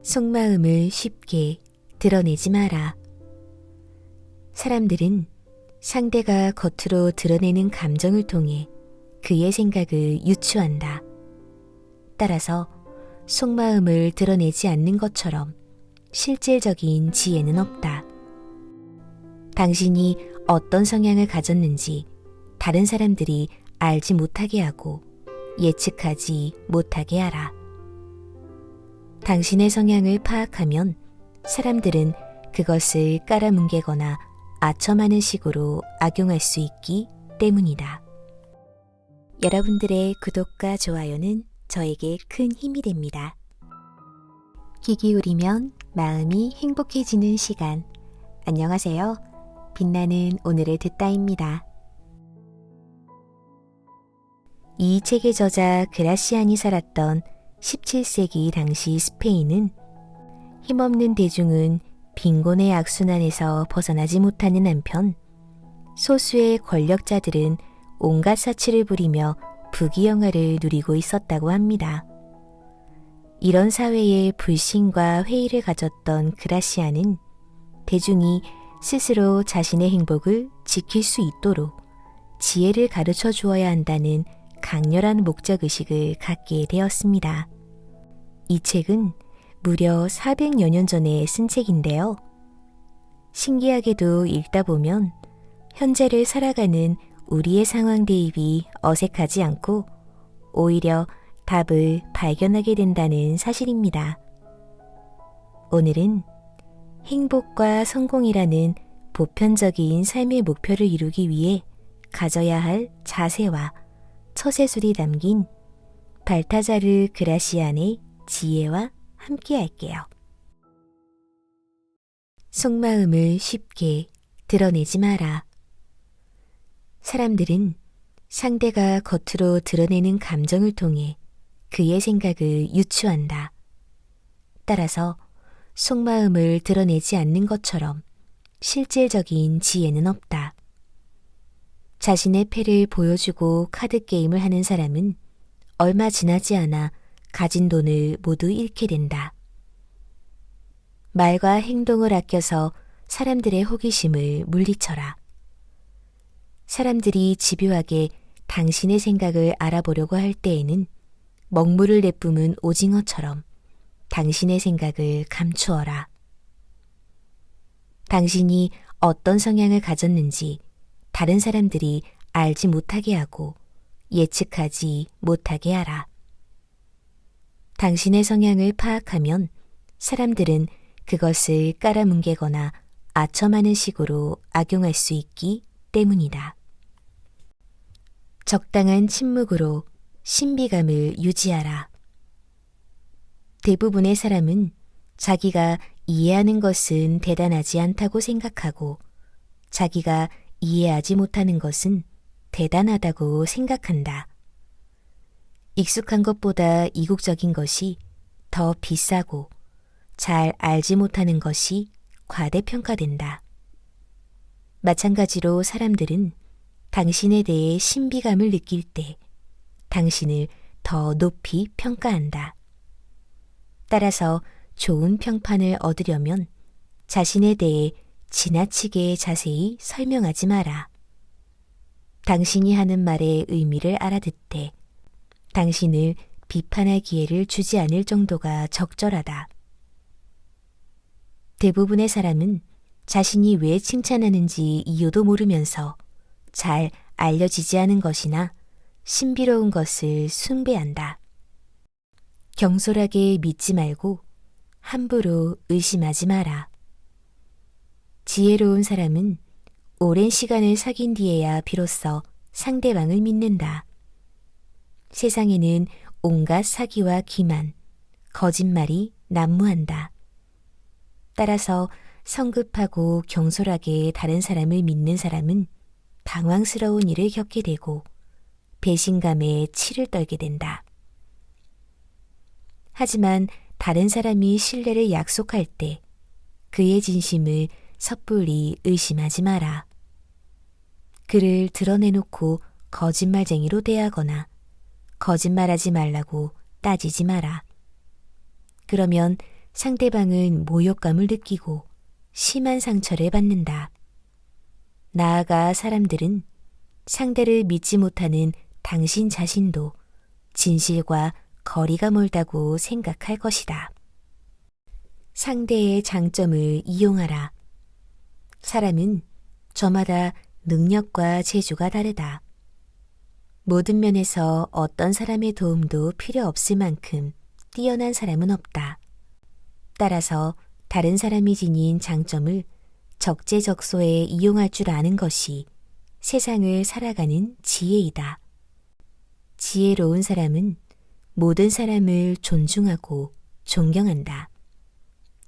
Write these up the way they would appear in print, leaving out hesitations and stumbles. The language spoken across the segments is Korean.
속마음을 쉽게 드러내지 마라. 사람들은 상대가 겉으로 드러내는 감정을 통해 그의 생각을 유추한다. 따라서 속마음을 드러내지 않는 것처럼 실질적인 지혜는 없다. 당신이 어떤 성향을 가졌는지 다른 사람들이 알지 못하게 하고 예측하지 못하게 하라. 당신의 성향을 파악하면 사람들은 그것을 깔아뭉개거나 아첨하는 식으로 악용할 수 있기 때문이다. 여러분들의 구독과 좋아요는 저에게 큰 힘이 됩니다. 귀 기울이면 마음이 행복해지는 시간. 안녕하세요. 빛나는 오늘을 듣다입니다. 이 책의 저자 그라시안이 살았던 17세기 당시 스페인은 힘없는 대중은 빈곤의 악순환에서 벗어나지 못하는 한편 소수의 권력자들은 온갖 사치를 부리며 부귀영화를 누리고 있었다고 합니다. 이런 사회에 불신과 회의를 가졌던 그라시안은 대중이 스스로 자신의 행복을 지킬 수 있도록 지혜를 가르쳐 주어야 한다는 강렬한 목적의식을 갖게 되었습니다. 이 책은 무려 400여 년 전에 쓴 책인데요. 신기하게도 읽다 보면 현재를 살아가는 우리의 상황 대입이 어색하지 않고 오히려 답을 발견하게 된다는 사실입니다. 오늘은 행복과 성공이라는 보편적인 삶의 목표를 이루기 위해 가져야 할 자세와 처세술이 담긴 발타자르 그라시안의 지혜와 함께 할게요. 속마음을 쉽게 드러내지 마라. 사람들은 상대가 겉으로 드러내는 감정을 통해 그의 생각을 유추한다. 따라서 속마음을 드러내지 않는 것처럼 실질적인 지혜는 없다. 자신의 패를 보여주고 카드게임을 하는 사람은 얼마 지나지 않아 가진 돈을 모두 잃게 된다. 말과 행동을 아껴서 사람들의 호기심을 물리쳐라. 사람들이 집요하게 당신의 생각을 알아보려고 할 때에는 먹물을 내뿜은 오징어처럼 당신의 생각을 감추어라. 당신이 어떤 성향을 가졌는지 다른 사람들이 알지 못하게 하고 예측하지 못하게 하라. 당신의 성향을 파악하면 사람들은 그것을 깔아뭉개거나 아첨하는 식으로 악용할 수 있기 때문이다. 적당한 침묵으로 신비감을 유지하라. 대부분의 사람은 자기가 이해하는 것은 대단하지 않다고 생각하고 자기가 이해하지 못하는 것은 대단하다고 생각한다. 익숙한 것보다 이국적인 것이 더 비싸고 잘 알지 못하는 것이 과대평가된다. 마찬가지로 사람들은 당신에 대해 신비감을 느낄 때 당신을 더 높이 평가한다. 따라서 좋은 평판을 얻으려면 자신에 대해 지나치게 자세히 설명하지 마라. 당신이 하는 말의 의미를 알아듣되 당신을 비판할 기회를 주지 않을 정도가 적절하다. 대부분의 사람은 자신이 왜 칭찬하는지 이유도 모르면서 잘 알려지지 않은 것이나 신비로운 것을 숭배한다. 경솔하게 믿지 말고 함부로 의심하지 마라. 지혜로운 사람은 오랜 시간을 사귄 뒤에야 비로소 상대방을 믿는다. 세상에는 온갖 사기와 기만, 거짓말이 난무한다. 따라서 성급하고 경솔하게 다른 사람을 믿는 사람은 당황스러운 일을 겪게 되고 배신감에 치를 떨게 된다. 하지만 다른 사람이 신뢰를 약속할 때 그의 진심을 섣불리 의심하지 마라. 그를 드러내놓고 거짓말쟁이로 대하거나 거짓말하지 말라고 따지지 마라. 그러면 상대방은 모욕감을 느끼고 심한 상처를 받는다. 나아가 사람들은 상대를 믿지 못하는 당신 자신도 진실과 거리가 멀다고 생각할 것이다. 상대의 장점을 이용하라. 사람은 저마다 능력과 재주가 다르다. 모든 면에서 어떤 사람의 도움도 필요 없을 만큼 뛰어난 사람은 없다. 따라서 다른 사람이 지닌 장점을 적재적소에 이용할 줄 아는 것이 세상을 살아가는 지혜이다. 지혜로운 사람은 모든 사람을 존중하고 존경한다.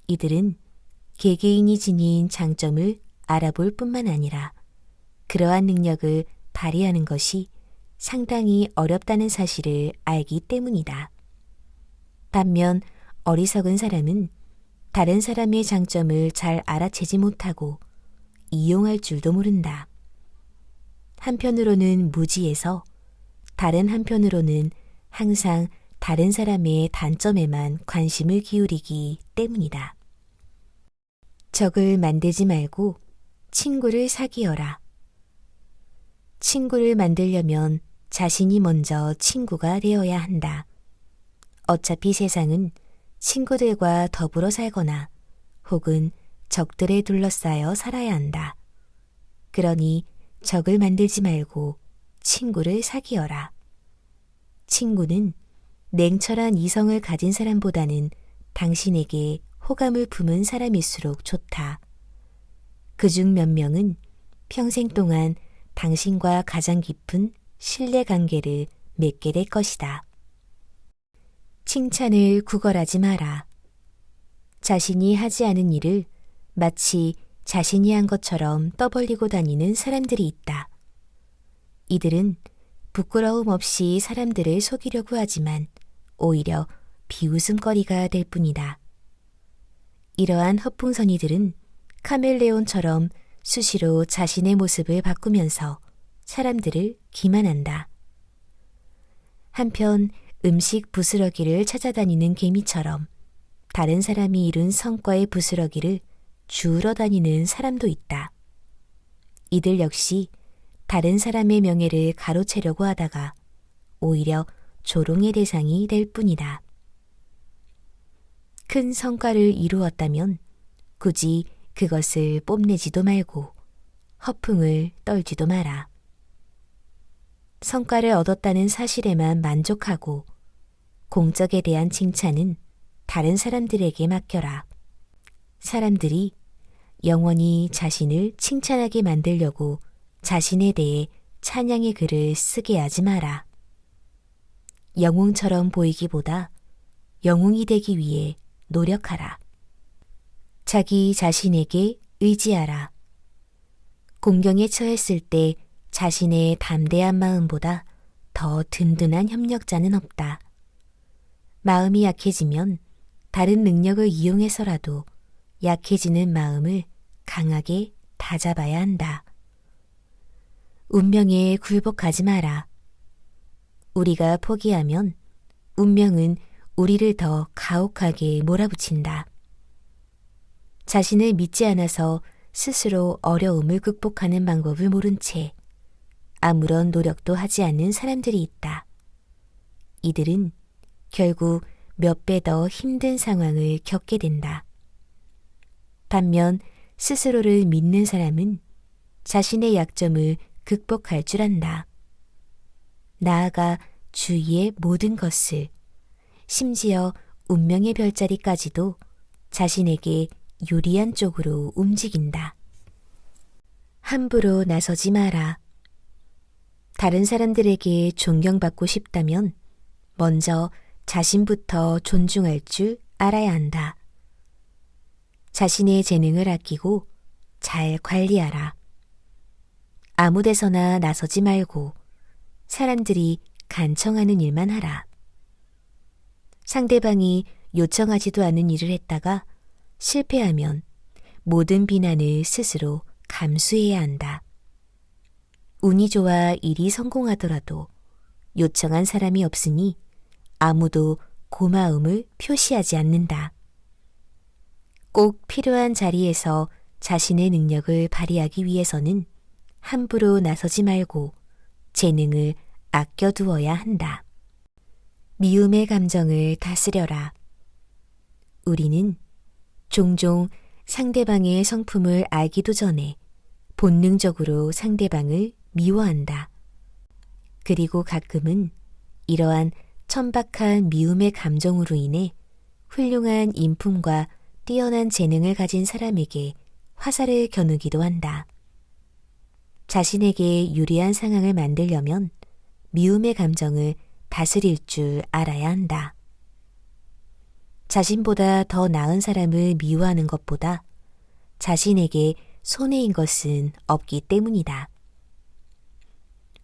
이들은 개개인이 지닌 장점을 알아볼 뿐만 아니라 그러한 능력을 발휘하는 것이 상당히 어렵다는 사실을 알기 때문이다. 반면 어리석은 사람은 다른 사람의 장점을 잘 알아채지 못하고 이용할 줄도 모른다. 한편으로는 무지해서 다른 한편으로는 항상 다른 사람의 단점에만 관심을 기울이기 때문이다. 적을 만들지 말고 친구를 사귀어라. 친구를 만들려면 자신이 먼저 친구가 되어야 한다. 어차피 세상은 친구들과 더불어 살거나 혹은 적들에 둘러싸여 살아야 한다. 그러니 적을 만들지 말고 친구를 사귀어라. 친구는 냉철한 이성을 가진 사람보다는 당신에게 호감을 품은 사람일수록 좋다. 그중 몇 명은 평생 동안 당신과 가장 깊은 신뢰관계를 맺게 될 것이다. 칭찬을 구걸하지 마라. 자신이 하지 않은 일을 마치 자신이 한 것처럼 떠벌리고 다니는 사람들이 있다. 이들은 부끄러움 없이 사람들을 속이려고 하지만 오히려 비웃음거리가 될 뿐이다. 이러한 허풍선이들은 카멜레온처럼 수시로 자신의 모습을 바꾸면서 사람들을 기만한다. 한편 음식 부스러기를 찾아다니는 개미처럼 다른 사람이 이룬 성과의 부스러기를 주우러 다니는 사람도 있다. 이들 역시 다른 사람의 명예를 가로채려고 하다가 오히려 조롱의 대상이 될 뿐이다. 큰 성과를 이루었다면 굳이 그것을 뽐내지도 말고 허풍을 떨지도 마라. 성과를 얻었다는 사실에만 만족하고 공적에 대한 칭찬은 다른 사람들에게 맡겨라. 사람들이 영원히 자신을 칭찬하게 만들려고 자신에 대해 찬양의 글을 쓰게 하지 마라. 영웅처럼 보이기보다 영웅이 되기 위해 노력하라. 자기 자신에게 의지하라. 공경에 처했을 때 자신의 담대한 마음보다 더 든든한 협력자는 없다. 마음이 약해지면 다른 능력을 이용해서라도 약해지는 마음을 강하게 다잡아야 한다. 운명에 굴복하지 마라. 우리가 포기하면 운명은 우리를 더 가혹하게 몰아붙인다. 자신을 믿지 않아서 스스로 어려움을 극복하는 방법을 모른 채 아무런 노력도 하지 않는 사람들이 있다. 이들은 결국 몇 배 더 힘든 상황을 겪게 된다. 반면 스스로를 믿는 사람은 자신의 약점을 극복할 줄 안다. 나아가 주위의 모든 것을, 심지어 운명의 별자리까지도 자신에게 유리한 쪽으로 움직인다. 함부로 나서지 마라. 다른 사람들에게 존경받고 싶다면 먼저 자신부터 존중할 줄 알아야 한다. 자신의 재능을 아끼고 잘 관리하라. 아무 데서나 나서지 말고 사람들이 간청하는 일만 하라. 상대방이 요청하지도 않은 일을 했다가 실패하면 모든 비난을 스스로 감수해야 한다. 운이 좋아 일이 성공하더라도 요청한 사람이 없으니 아무도 고마움을 표시하지 않는다. 꼭 필요한 자리에서 자신의 능력을 발휘하기 위해서는 함부로 나서지 말고 재능을 아껴두어야 한다. 미움의 감정을 다스려라. 우리는 종종 상대방의 성품을 알기도 전에 본능적으로 상대방을 미워한다. 그리고 가끔은 이러한 천박한 미움의 감정으로 인해 훌륭한 인품과 뛰어난 재능을 가진 사람에게 화살을 겨누기도 한다. 자신에게 유리한 상황을 만들려면 미움의 감정을 다스릴 줄 알아야 한다. 자신보다 더 나은 사람을 미워하는 것보다 자신에게 손해인 것은 없기 때문이다.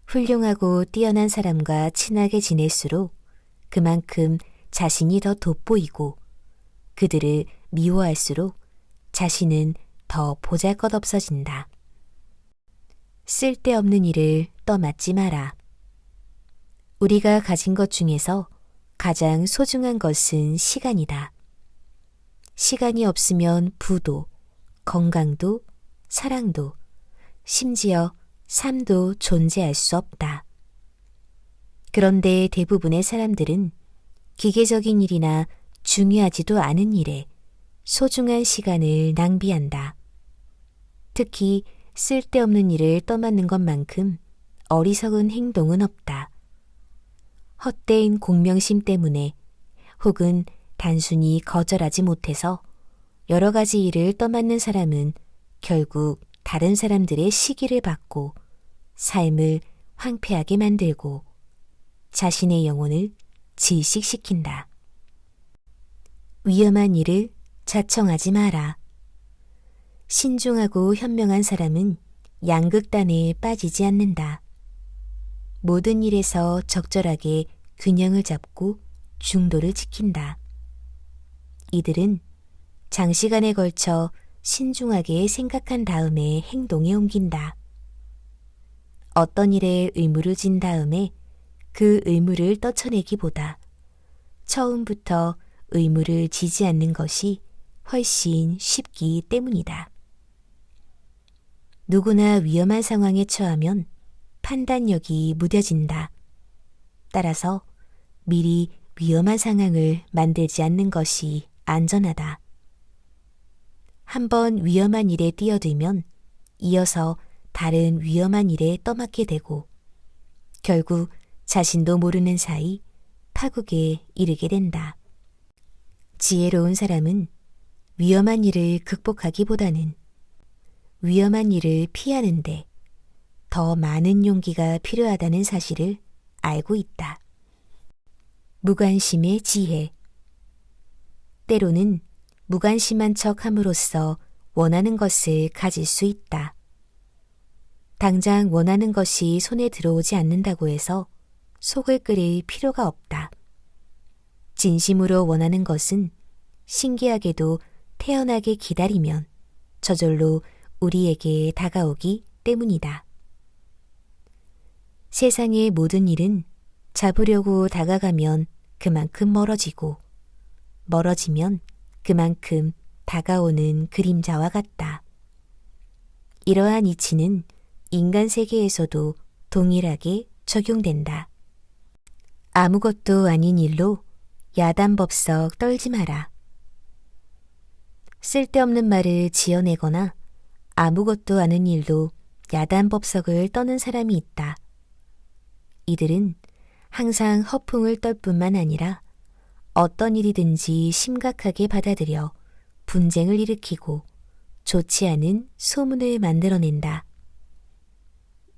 훌륭하고 뛰어난 사람과 친하게 지낼수록 그만큼 자신이 더 돋보이고 그들을 미워할수록 자신은 더 보잘것없어진다. 쓸데없는 일을 떠맡지 마라. 우리가 가진 것 중에서 가장 소중한 것은 시간이다. 시간이 없으면 부도, 건강도, 사랑도, 심지어 삶도 존재할 수 없다. 그런데 대부분의 사람들은 기계적인 일이나 중요하지도 않은 일에 소중한 시간을 낭비한다. 특히 쓸데없는 일을 떠맡는 것만큼 어리석은 행동은 없다. 헛된 공명심 때문에 혹은 단순히 거절하지 못해서 여러 가지 일을 떠맡는 사람은 결국 다른 사람들의 시기를 받고 삶을 황폐하게 만들고 자신의 영혼을 질식시킨다. 위험한 일을 자청하지 마라. 신중하고 현명한 사람은 양극단에 빠지지 않는다. 모든 일에서 적절하게 균형을 잡고 중도를 지킨다. 이들은 장시간에 걸쳐 신중하게 생각한 다음에 행동에 옮긴다. 어떤 일에 의무를 진 다음에 그 의무를 떨쳐내기보다 처음부터 의무를 지지 않는 것이 훨씬 쉽기 때문이다. 누구나 위험한 상황에 처하면 판단력이 무뎌진다. 따라서 미리 위험한 상황을 만들지 않는 것이 안전하다. 한번 위험한 일에 뛰어들면 이어서 다른 위험한 일에 떠맡게 되고 결국 자신도 모르는 사이 파국에 이르게 된다. 지혜로운 사람은 위험한 일을 극복하기보다는 위험한 일을 피하는데 더 많은 용기가 필요하다는 사실을 알고 있다. 무관심의 지혜. 때로는 무관심한 척 함으로써 원하는 것을 가질 수 있다. 당장 원하는 것이 손에 들어오지 않는다고 해서 속을 끓일 필요가 없다. 진심으로 원하는 것은 신기하게도 태연하게 기다리면 저절로 우리에게 다가오기 때문이다. 세상의 모든 일은 잡으려고 다가가면 그만큼 멀어지고 멀어지면 그만큼 다가오는 그림자와 같다. 이러한 이치는 인간 세계에서도 동일하게 적용된다. 아무것도 아닌 일로 야단법석 떨지 마라. 쓸데없는 말을 지어내거나 아무것도 아닌 일로 야단법석을 떠는 사람이 있다. 이들은 항상 허풍을 떨 뿐만 아니라 어떤 일이든지 심각하게 받아들여 분쟁을 일으키고 좋지 않은 소문을 만들어낸다.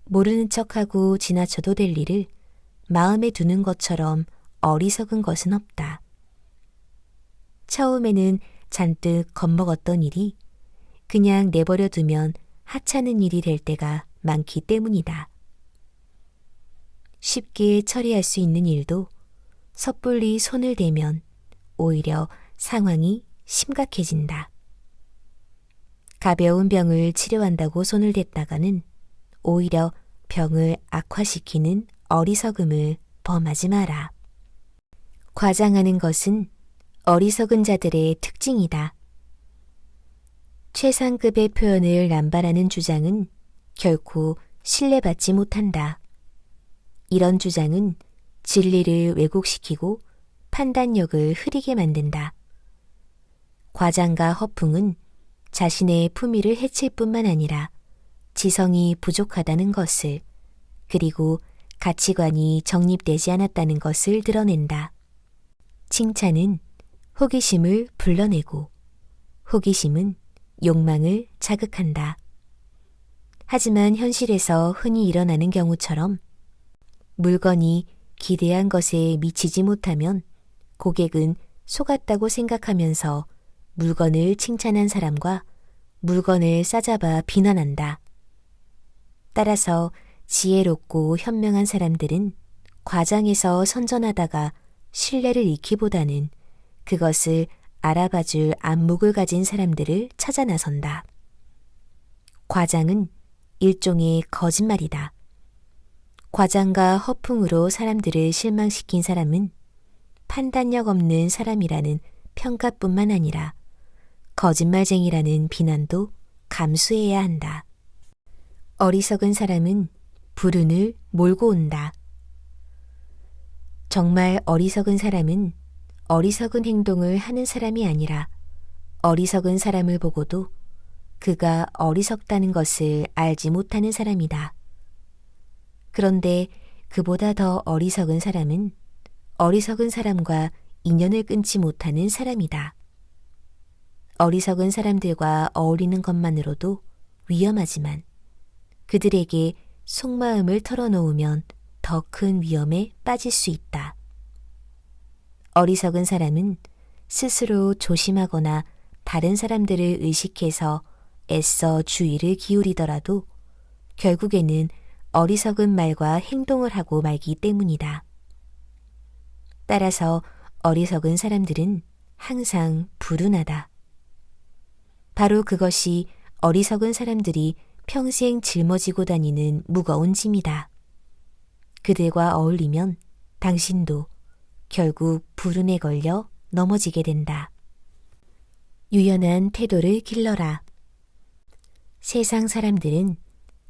모르는 척하고 지나쳐도 될 일을 마음에 두는 것처럼 어리석은 것은 없다. 처음에는 잔뜩 겁먹었던 일이 그냥 내버려 두면 하찮은 일이 될 때가 많기 때문이다. 쉽게 처리할 수 있는 일도 섣불리 손을 대면 오히려 상황이 심각해진다. 가벼운 병을 치료한다고 손을 댔다가는 오히려 병을 악화시키는 어리석음을 범하지 마라. 과장하는 것은 어리석은 자들의 특징이다. 최상급의 표현을 남발하는 주장은 결코 신뢰받지 못한다. 이런 주장은 진리를 왜곡시키고 판단력을 흐리게 만든다. 과장과 허풍은 자신의 품위를 해칠 뿐만 아니라 지성이 부족하다는 것을, 그리고 가치관이 정립되지 않았다는 것을 드러낸다. 칭찬은 호기심을 불러내고 호기심은 욕망을 자극한다. 하지만 현실에서 흔히 일어나는 경우처럼 물건이 기대한 것에 미치지 못하면 고객은 속았다고 생각하면서 물건을 칭찬한 사람과 물건을 싸잡아 비난한다. 따라서 지혜롭고 현명한 사람들은 과장해서 선전하다가 신뢰를 잃기보다는 그것을 알아봐줄 안목을 가진 사람들을 찾아 나선다. 과장은 일종의 거짓말이다. 과장과 허풍으로 사람들을 실망시킨 사람은 판단력 없는 사람이라는 평가뿐만 아니라 거짓말쟁이라는 비난도 감수해야 한다. 어리석은 사람은 불운을 몰고 온다. 정말 어리석은 사람은 어리석은 행동을 하는 사람이 아니라 어리석은 사람을 보고도 그가 어리석다는 것을 알지 못하는 사람이다. 그런데 그보다 더 어리석은 사람은 어리석은 사람과 인연을 끊지 못하는 사람이다. 어리석은 사람들과 어울리는 것만으로도 위험하지만 그들에게 속마음을 털어놓으면 더 큰 위험에 빠질 수 있다. 어리석은 사람은 스스로 조심하거나 다른 사람들을 의식해서 애써 주의를 기울이더라도 결국에는 어리석은 말과 행동을 하고 말기 때문이다. 따라서 어리석은 사람들은 항상 불운하다. 바로 그것이 어리석은 사람들이 평생 짊어지고 다니는 무거운 짐이다. 그들과 어울리면 당신도 결국 불운에 걸려 넘어지게 된다. 유연한 태도를 길러라. 세상 사람들은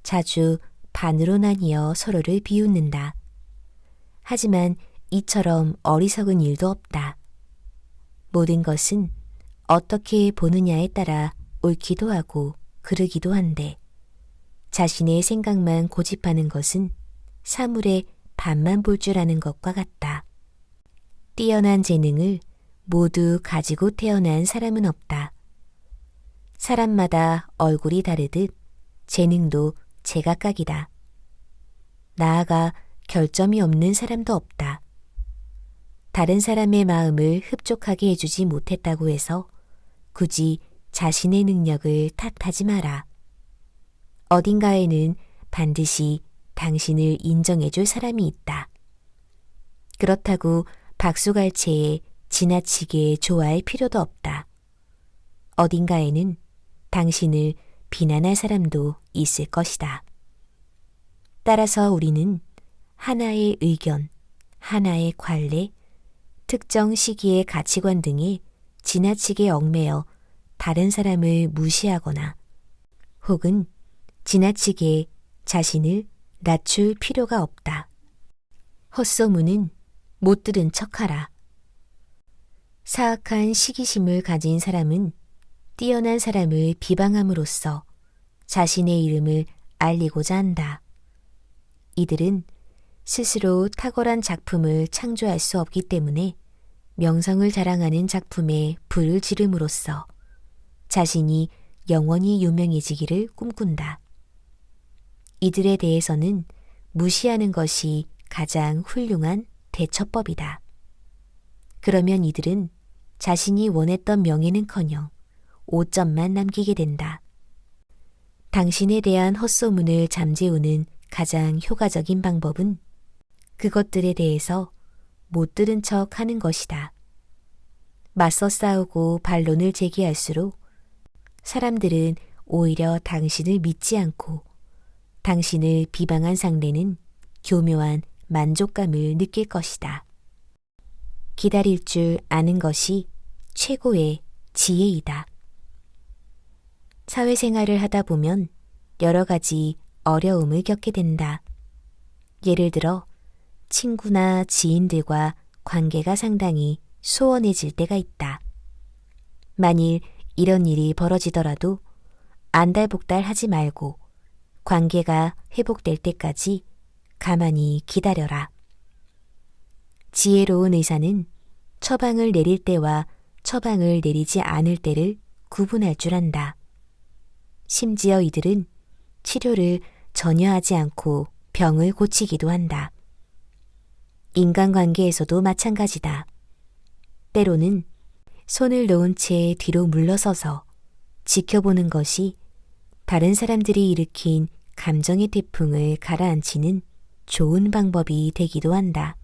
자주 반으로 나뉘어 서로를 비웃는다. 하지만 이처럼 어리석은 일도 없다. 모든 것은 어떻게 보느냐에 따라 옳기도 하고 그르기도 한데 자신의 생각만 고집하는 것은 사물의 반만 볼 줄 아는 것과 같다. 뛰어난 재능을 모두 가지고 태어난 사람은 없다. 사람마다 얼굴이 다르듯 재능도 제각각이다. 나아가 결점이 없는 사람도 없다. 다른 사람의 마음을 흡족하게 해주지 못했다고 해서 굳이 자신의 능력을 탓하지 마라. 어딘가에는 반드시 당신을 인정해줄 사람이 있다. 그렇다고 박수갈채에 지나치게 좋아할 필요도 없다. 어딘가에는 당신을 비난할 사람도 있을 것이다. 따라서 우리는 하나의 의견, 하나의 관례, 특정 시기의 가치관 등에 지나치게 얽매여 다른 사람을 무시하거나 혹은 지나치게 자신을 낮출 필요가 없다. 헛소문은 못 들은 척하라. 사악한 시기심을 가진 사람은 뛰어난 사람을 비방함으로써 자신의 이름을 알리고자 한다. 이들은 스스로 탁월한 작품을 창조할 수 없기 때문에 명성을 자랑하는 작품에 불을 지름으로써 자신이 영원히 유명해지기를 꿈꾼다. 이들에 대해서는 무시하는 것이 가장 훌륭한 대처법이다. 그러면 이들은 자신이 원했던 명예는커녕 오점만 남기게 된다. 당신에 대한 헛소문을 잠재우는 가장 효과적인 방법은 그것들에 대해서 못 들은 척 하는 것이다. 맞서 싸우고 반론을 제기할수록 사람들은 오히려 당신을 믿지 않고 당신을 비방한 상대는 교묘한 만족감을 느낄 것이다. 기다릴 줄 아는 것이 최고의 지혜이다. 사회생활을 하다 보면 여러 가지 어려움을 겪게 된다. 예를 들어 친구나 지인들과 관계가 상당히 소원해질 때가 있다. 만일 이런 일이 벌어지더라도 안달복달 하지 말고 관계가 회복될 때까지 가만히 기다려라. 지혜로운 의사는 처방을 내릴 때와 처방을 내리지 않을 때를 구분할 줄 안다. 심지어 이들은 치료를 전혀 하지 않고 병을 고치기도 한다. 인간관계에서도 마찬가지다. 때로는 손을 놓은 채 뒤로 물러서서 지켜보는 것이 다른 사람들이 일으킨 감정의 태풍을 가라앉히는 좋은 방법이 되기도 한다.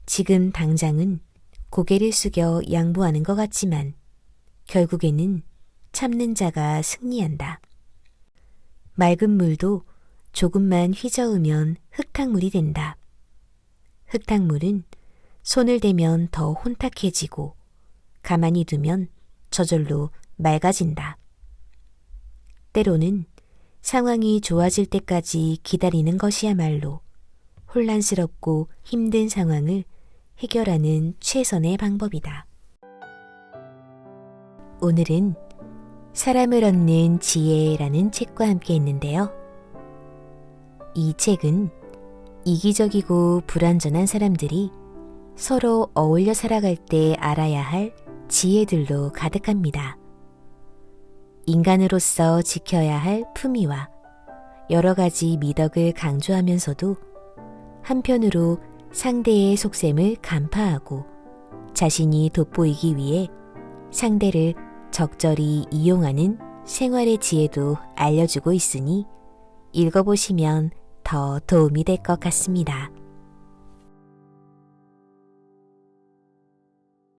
지금 당장은 고개를 숙여 양보하는 것 같지만 결국에는 참는 자가 승리한다. 맑은 물도 조금만 휘저으면 흙탕물이 된다. 흙탕물은 손을 대면 더 혼탁해지고 가만히 두면 저절로 맑아진다. 때로는 상황이 좋아질 때까지 기다리는 것이야말로 혼란스럽고 힘든 상황을 해결하는 최선의 방법이다. 오늘은 사람을 얻는 지혜라는 책과 함께 했는데요. 이 책은 이기적이고 불완전한 사람들이 서로 어울려 살아갈 때 알아야 할 지혜들로 가득합니다. 인간으로서 지켜야 할 품위와 여러 가지 미덕을 강조하면서도 한편으로 상대의 속셈을 간파하고 자신이 돋보이기 위해 상대를 적절히 이용하는 생활의 지혜도 알려주고 있으니 읽어보시면 더 도움이 될 것 같습니다.